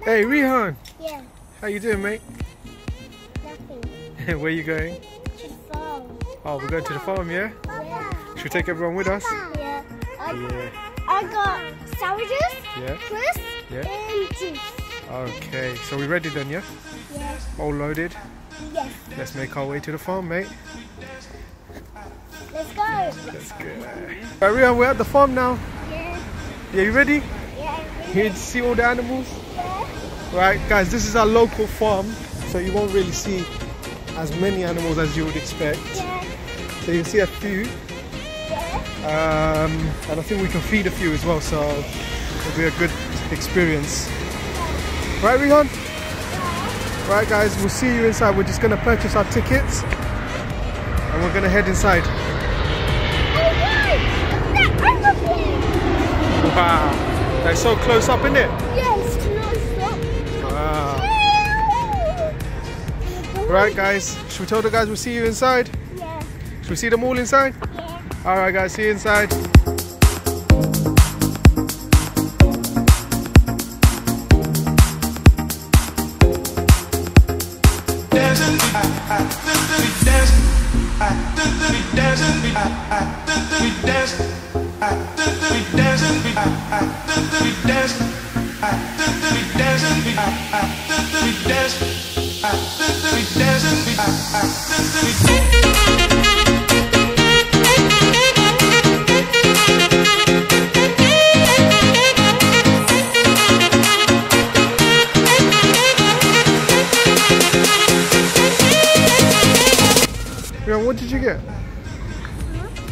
Hey, Rehan. Yeah. How you doing, mate? Nothing. Where are you going? To the farm. Oh, we're going to the farm, yeah? Yeah. Should we take everyone with us? Yeah. Yeah. I got sandwiches, Yeah. crisps, Yeah. and juice. Okay, so we ready then, yeah? Yeah. All loaded? Yes. Let's make our way to the farm, mate. Let's go. Let's go. Right, Rehan, we're at the farm now. Yeah. Yeah, you ready? Yeah. Here to see all the animals? Yeah. Right, guys, this is our local farm, so you won't really see as many animals as you would expect. Yeah. So you can see a few. Yeah. And I think we can feed a few as well, so it'll be a good experience. Right, Rehan? Right, guys, we'll see you inside. We're just going to purchase our tickets and we're going to head inside. Wow, that's so close up, isn't it? Yes, close up. Wow. Right, guys, should we tell the guys we'll see you inside? Yeah. Should we see them all inside? Yeah. Alright, guys, see you inside. What did you get?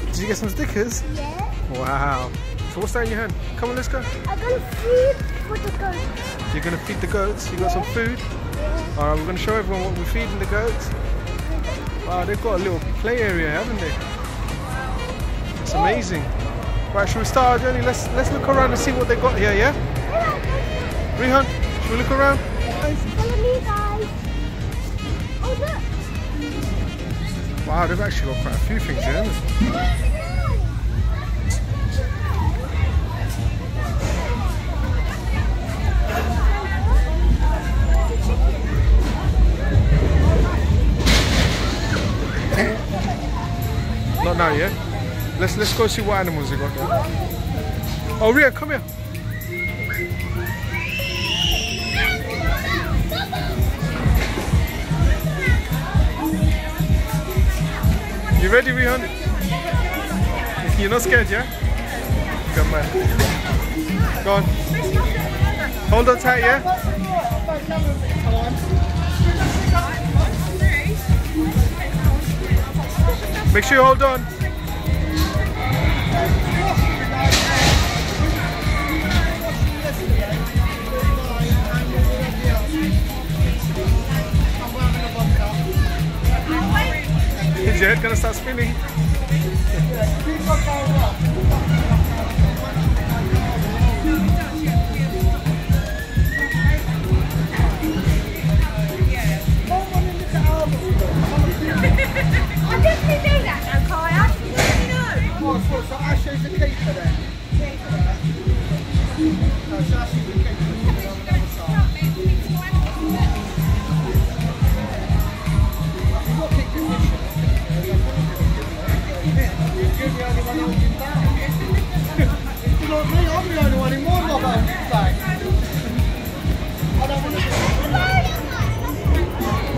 Did you get some stickers? Yeah. Wow. So what's that in your hand? Come on, let's go. I'm gonna feed for the goats. You're going to feed the goats? You got some food? Yeah. Alright, we're going to show everyone what we're feeding the goats. Wow, they've got a little play area, haven't they? It's amazing. Right, should we start our journey? Let's look around and see what they got here, yeah? Rehan, should we look around? Follow me, guys. Oh, look. Wow, they've actually got quite a few things here, haven't they? Not now, yeah? Let's go see what animals they got there. Oh, Ria, come here. You ready, Rehan? You're not scared, yeah? Come on. Go on. Hold on tight, yeah? Make sure you hold on. Is your head gonna start spinning?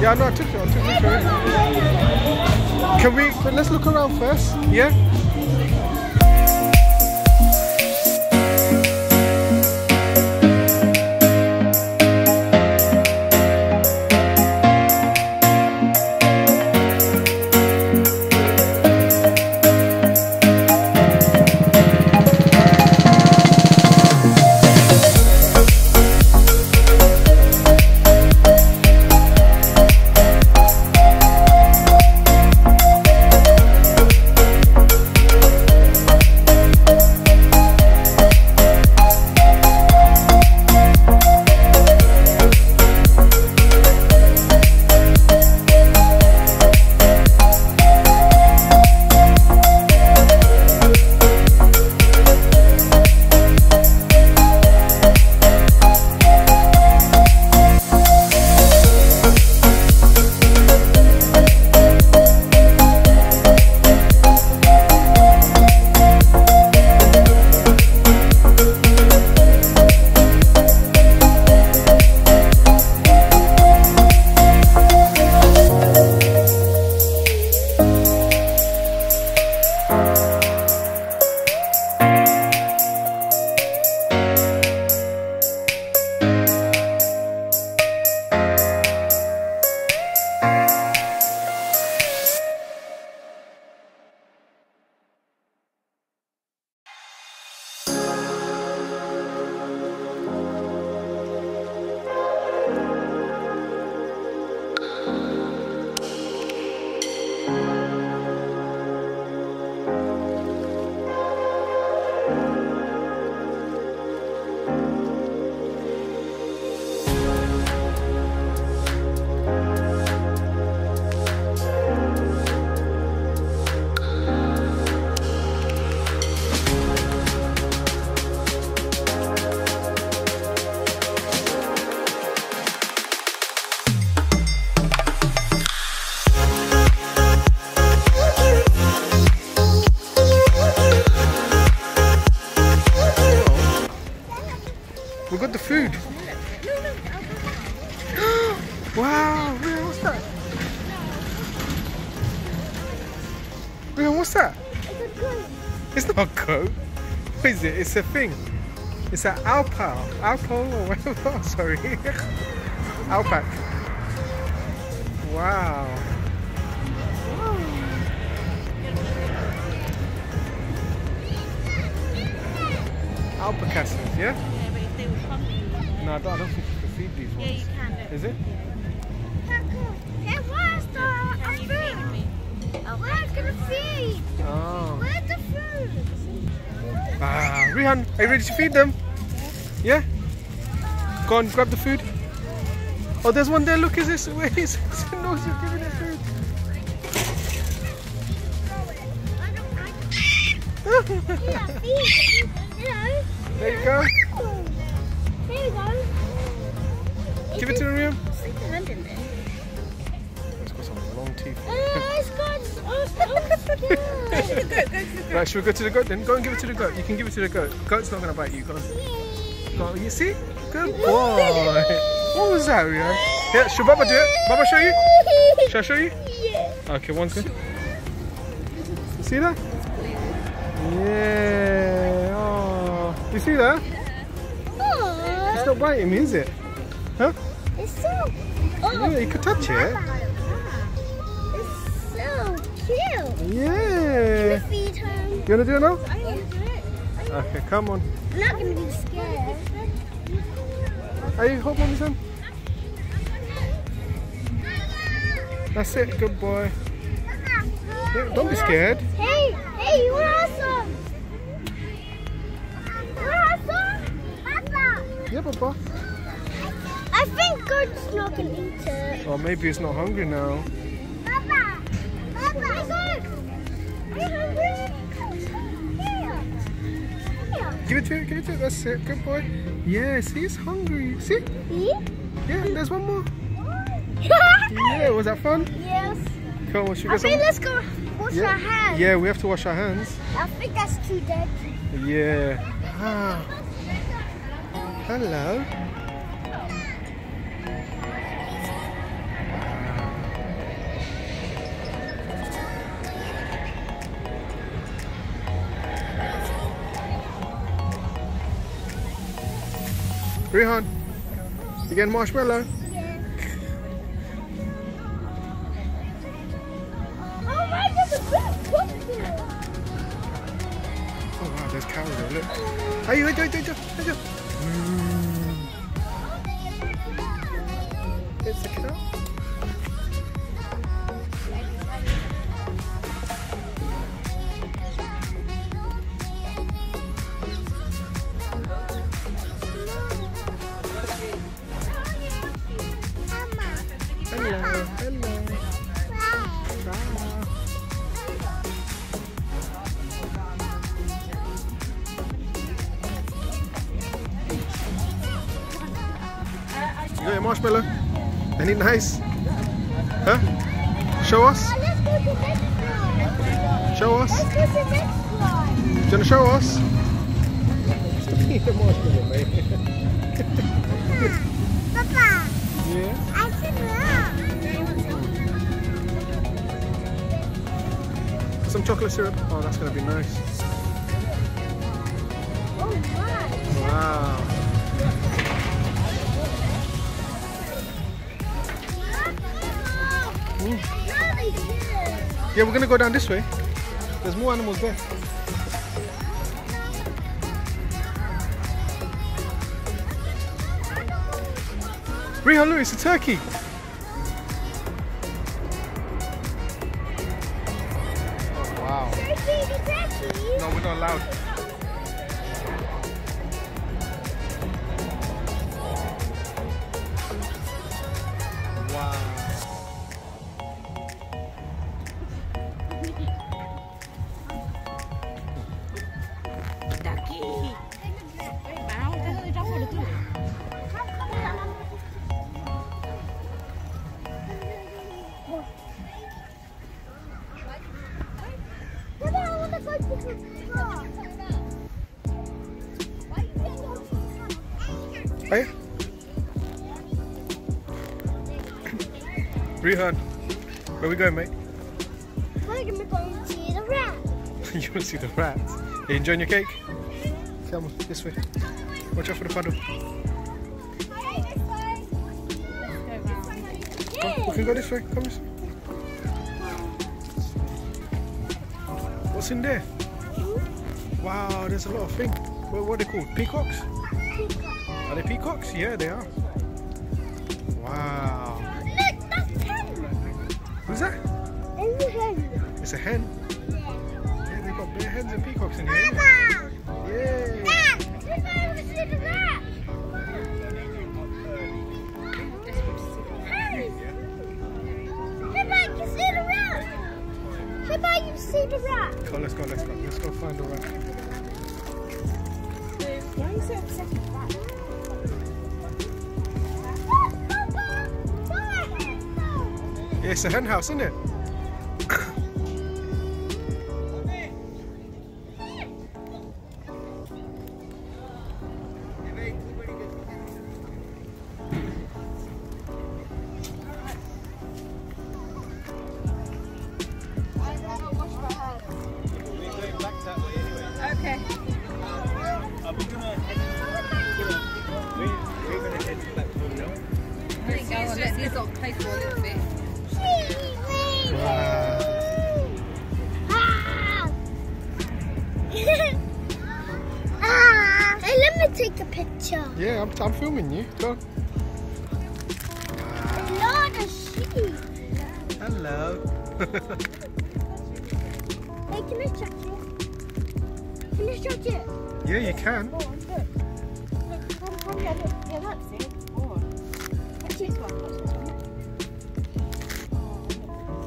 Yeah, no, I took it. Can we, let's look around first, yeah? What's that? It's a goat. It's not a goat. What is it? It's a thing. It's an alpaca. Alpo or whatever. Sorry. Alpaca. Wow. Alpacas, yeah? Yeah, but if they were hungry, No, I don't think you can feed these ones. yeah, you can. Is it? Hey, where's the Can you food? feed me? Where's the feed? Oh. Where's the food? Ah, Rehan, are you ready to feed them? Yeah? Go on, grab the food. Oh, there's one there. Look, is this? Where is it? No, he's giving it food. Yeah, feed. There you go. Here we go. Give it to Rehan. Stick your hand in there. It's got some long teeth. It's got. Right, should we go to the goat then? Go and give it to the goat. You can give it to the goat. Goat's not going to bite you. Go on. Go on. You see? Good boy. What was that, Rehan? Yeah, should Baba do it? Baba show you? Shall I show you? Yeah. Okay, one's good. See that? Yeah. Oh. You see that? Oh, It's not biting me, is it? Huh? it's so. Yeah, you could touch it. It's so cute. Yeah. Feed him. You want to do it now? I want to do it. Okay, come on. I'm not going to be scared. Are you hold on, son? That's it, good boy. Yeah, don't be scared. Hey, you want some? You want some? Papa. Yeah, Papa. I think goat's not going to eat it. Oh, maybe it's not hungry now. Papa. Papa. Are you hungry? Here. Give it to it, give it to it. That's it, good boy. Yeah, see, it's hungry. See? See? Yeah, there's one more. Yes. Yeah, was that fun? Come on, should we I get some? think let's go wash our hands. Yeah, we have to wash our hands. I think that's too dead. Yeah. Ah. Hello. Rehan, you getting marshmallow? Oh my God, the big pumpkin. Oh wow, there's cows there, look. Hey, wait. It's a cow. Hello. You got your marshmallow? Any nice? Huh? Show us? Let's go to the next one. Show us? Let's go to the next one. Do you want to show us? Eat the marshmallow, mate. Papa, Yeah? I said no. Some chocolate syrup? Oh, that's going to be nice. Oh my. Wow. Really good. Yeah, we're going to go down this way. There's more animals there. Rehan, look, it's a turkey. Oh, wow. Turkey, the turkey. No, we're not allowed. Wow. Daqui. Báo cái hơi rong vào được chứ. Papa, I want to go to the car. Hey. Rehan, where we going, mate? We're going to go to the rat. You want to see the rats? Are you enjoying your cake? Come on, this way. Watch out for the puddle. Come, we can go this way. Come this way. What's in there? Wow, there's a lot of things. What are they called? Peacocks? Are they peacocks? Yeah, they are. Wow. Look, that's hen. Who's that? It's a hen. It's a hen. Yeah, they've got bare hens and peacocks in here. Mama! Yay! Dad, look at the rat. Hey, Mike, you see the rat? Hey, Mike, you see the rat? Come, let's go. Let's go find the rat. Why are you so obsessed with that? Yeah, it's a hen house, isn't it? Okay. Go on, let these lot play for a little bit. Hey, let me take a picture. Yeah, I'm filming you. Go on. A lot of sheep. Hello. Hey, can I touch it? Can I touch it? Yeah, you can. Go on, look. Look, come here, look. Yeah, that's it. Go on. Touch this one, touch this one.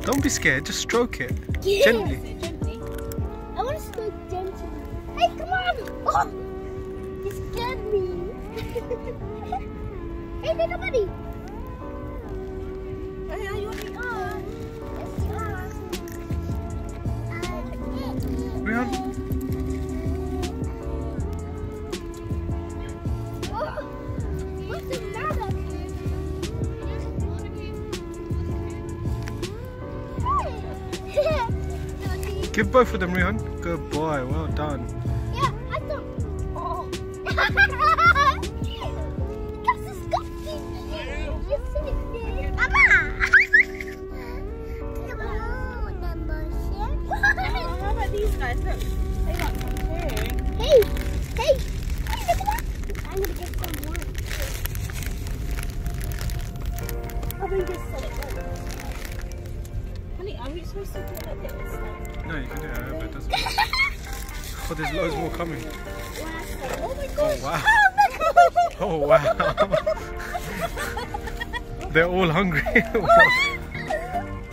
Don't be scared, just stroke it. Yeah. Gently. Gently. I want to stroke gently. Hey, come on. Oh, you scared me. Hey, little buddy. Oh, yeah, you want to Rehan? What's the matter? Give both of them, Rehan. Good boy, well done. Yeah, I thought. Oh. That's disgusting. You see it? Mama. How about these guys? Look, they got some too. Hey, hey, look at that. I'm gonna get some more. I'm gonna just set it up. Honey, are we supposed to do it like this? No, you can do it, but it doesn't. Oh, there's loads more coming. Oh my Oh, gosh. wow. Oh my gosh. Oh, wow. They're all hungry.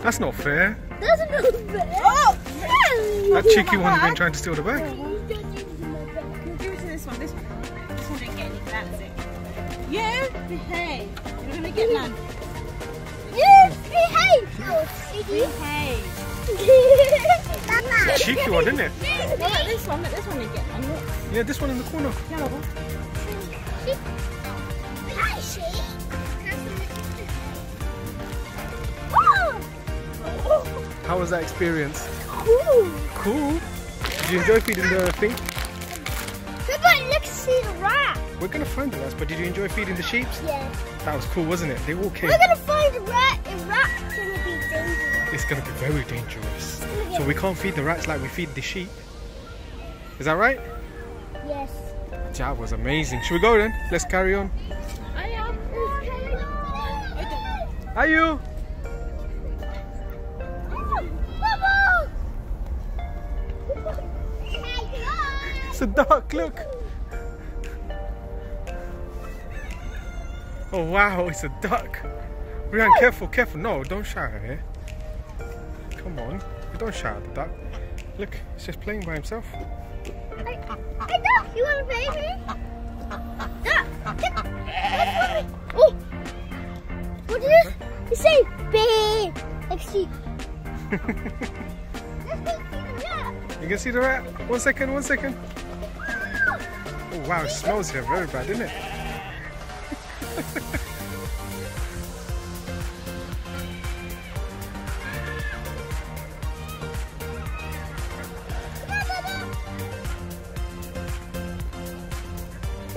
That's not fair. That's not fair. Oh, That cheeky one's been trying to steal the bag. Give it to this one, this one. This one didn't get any, that's it. You behave. You're going to get none. You behave. Behave. Mama. Cheeky one, isn't it? Well, look, this one didn't get none. Look. Yeah, this one in the corner. Yeah, look. Hi, sheep. How was that experience? Cool. Cool. Did you enjoy feeding the thing? But let's see the rat. We're going to find the rats, but did you enjoy feeding the sheep? Yeah. That was cool, wasn't it? They all came. We're gonna find a rat. A rat's gonna be dangerous. It's going to be very dangerous. So we can't feed the rats like we feed the sheep. Is that right? Yes. That was amazing. Should we go then? Let's carry on. Are you? It's a duck, look. Oh wow, it's a duck. Rehan, careful, careful. No, don't shout at it. Come on. You don't shout at the duck. Look, it's just playing by himself. Hey, duck, you want to play me? Duck, oh, what is this? You say babe, like sheep. Let's go see the rat. You can see the rat? 1 second, 1 second. Oh wow, it smells here very bad, isn't it?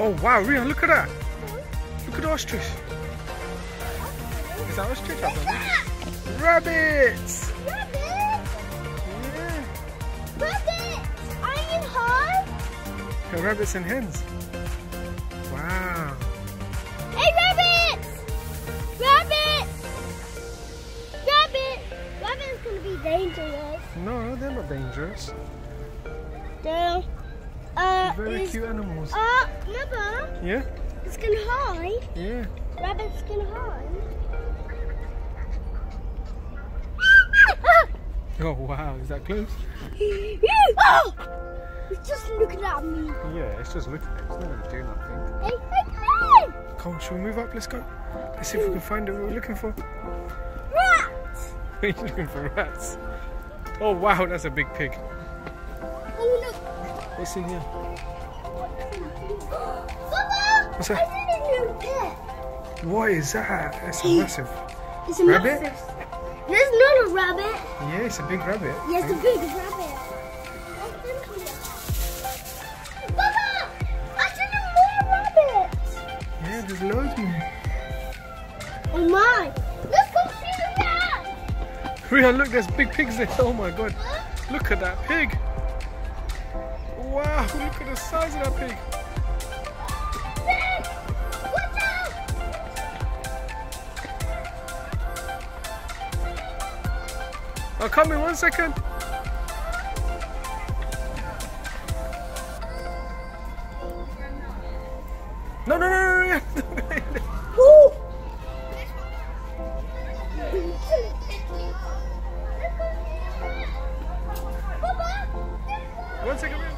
Oh wow, Rehan, look at that. Look at the ostrich. Is that ostrich? I don't know. Rabbits! Rabbit! Yeah. Rabbit! Iron high? Yeah, rabbits and hens. Wow. Hey, rabbits! Rabbits! Rabbit! Rabbit's gonna be dangerous. No, they're not dangerous. They're Very cute animals. Mother, Yeah? it's gonna hide. Yeah. Rabbit's gonna hide. Oh wow, is that close? Oh! It's just looking at me. Yeah, it's just looking at it. It's not going to do nothing. Hey, hey, hey! Come on, should we move up? Let's go. Let's see if we can find what we're looking for. Rats! You're looking for rats. Oh wow, that's a big pig. Oh, look. What's in here? Papa! What's that? I did a new pet. What is that? It's a massive. It's a Rabbit? massive. There's not a rabbit. Yeah, it's a big rabbit. Yes, a big rabbit. Papa! I see more rabbits. Yeah, there's loads more. Oh my! Let's go see the rat. Rehan, look, there's big pigs there. Oh my god. Look at that pig. Wow, look at the size of that pig. Pig! Watch out! I'll come in 1 second. No, no, no, no, no. Ooh. 1 second, man.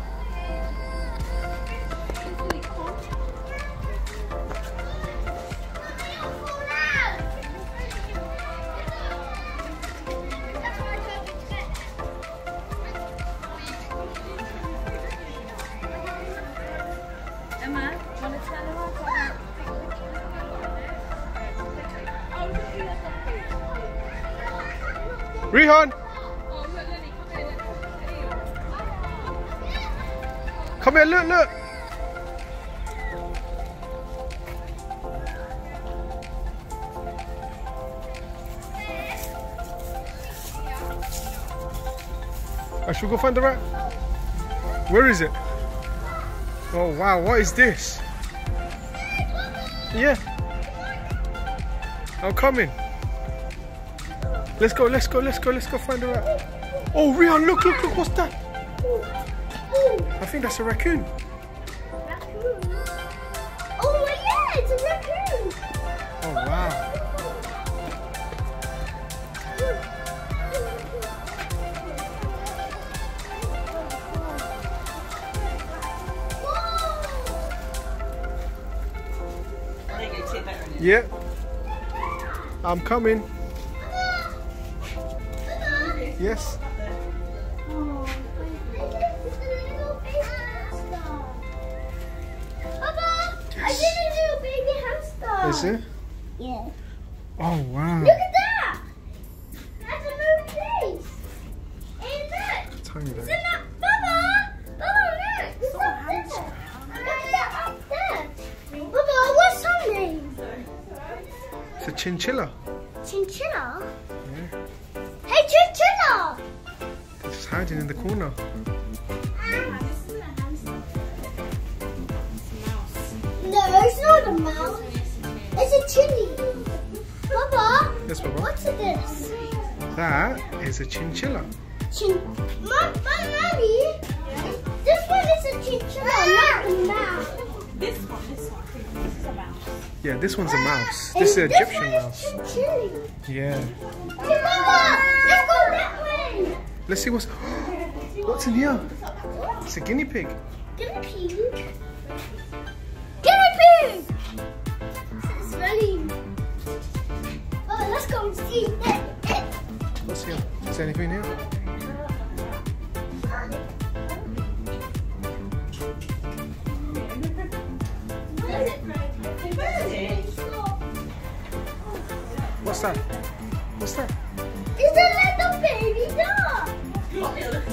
Emma, want to tell her what? Rehan, come here, look, look. Should we go find the rat? Where is it? Oh wow, what is this? Yeah. I'm coming. Let's go, let's go, let's go, let's go find the rat. Oh Rehan, look, look, look, what's that? I think that's a raccoon. Raccoon. Oh yeah, it's a raccoon. Oh wow. Yeah. I'm coming. Yes. Papa, I did a little baby hamster. Is it? Yeah. Oh wow. Look at that. That's a new face. And look. Tiny It's little. in that. Papa. Papa, look. It's up there. Look at that up there. Papa, what's her name? It's a chinchilla. Chinchilla. Yeah. Hey, chinchilla. They're just hiding in the corner. No, it's not a mouse. It's a chili. Papa, Yes, Papa. what's this? That is a chinchilla. My mommy, this one is a chinchilla, not a mouse. This one. This is a mouse. Yeah, this one's a mouse. This is an Egyptian mouse. This one is chinchilla. Yeah. Hey, Papa, let's go that way. Let's see what's in here. It's a guinea pig. Guinea pig. Guinea pig. It's running. Oh, let's go and see it. What's here? Is there anything here? What's that? What's that? It's a little baby dog. Look at that.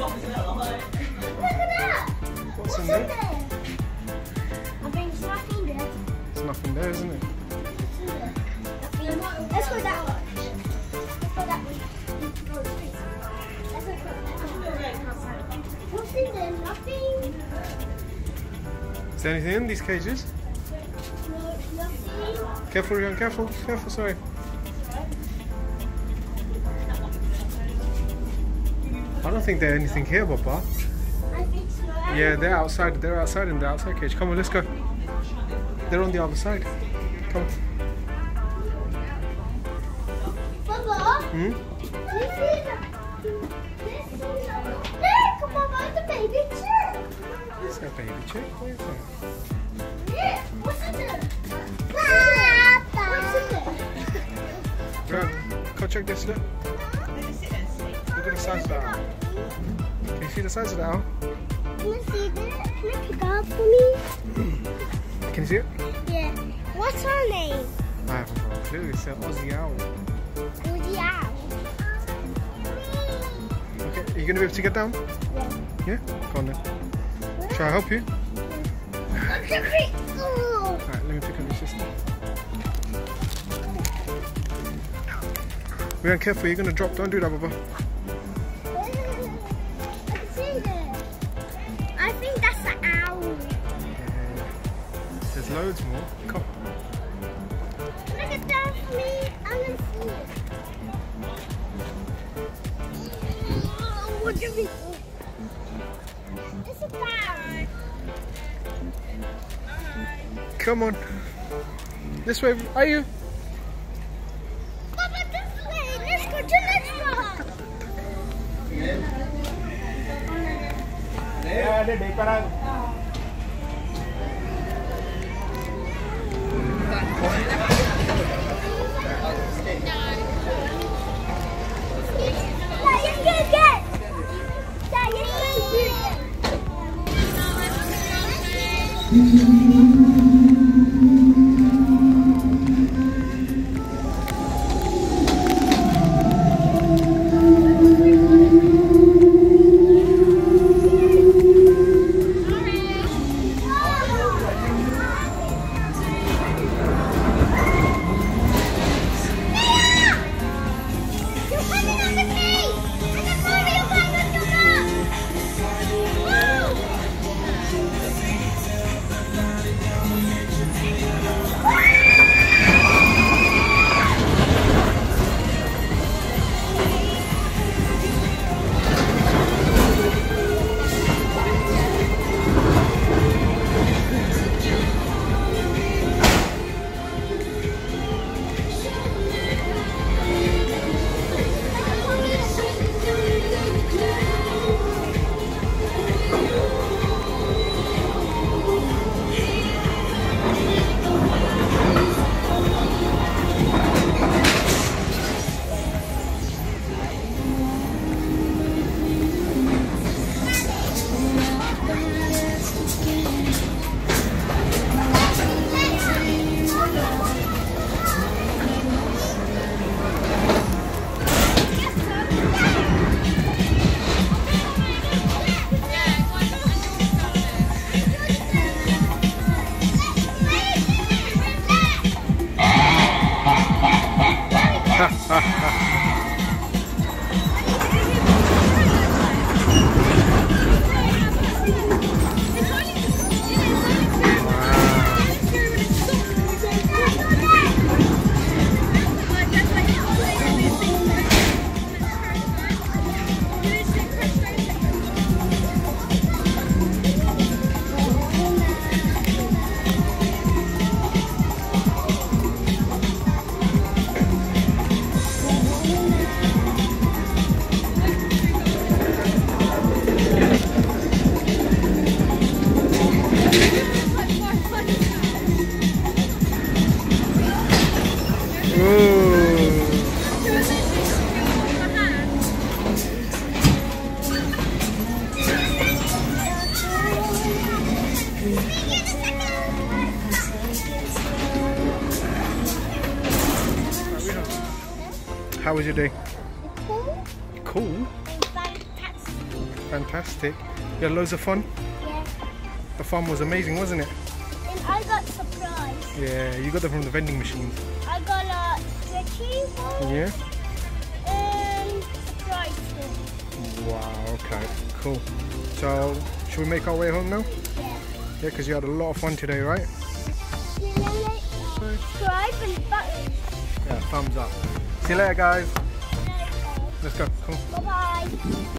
What's in in there? there? I think it's like nothing there, isn't it? Let's go that way. Let's go that way. What's in there? Nothing. Is there anything in these cages? No, nothing. Careful, Rehan, careful, careful, sorry. I don't think there's anything here, Papa. I think so. Yeah, they're outside in the outside cage. Come on, let's go. They're on the other side. Come on. Papa. Hmm? This is look, Papa, the baby chick. It's a baby chick. Where is that? Yeah, what's in there? Papa. What's in there? Rehan, go check this, look. Look at the size of that owl. Can you see the size of that owl? Can you see that? Can you pick up for me? Can you see it? Yeah. What's her name? I haven't got a clue. It's an Aussie owl. Woody Owl. Okay, are you going to be able to get down? Yeah. Yeah? Go on then. Shall I help you? Oh. Alright, let me pick up your sister. Rehan, careful, you're going to drop. Don't do that, Baba. I can see that. I think that's an owl. There's loads more. Come. Look at that for me. I can see it. What do we do? It's a bat. Come on. This way. Are you? Papa, this way. Let's go to the next one. How was your day? Cool. Cool. Fantastic. Fantastic. You had loads of fun? Yeah. The fun was amazing, wasn't it? And I got surprised. Yeah, you got them from the vending machines. I got a stretchy one. Yeah. And Sprite. Wow. Okay. Cool. So, should we make our way home now? Yeah. Yeah, because you had a lot of fun today, right? Subscribe and button. Yeah. Thumbs up. See you later, guys. Let's go. Cool. Bye bye.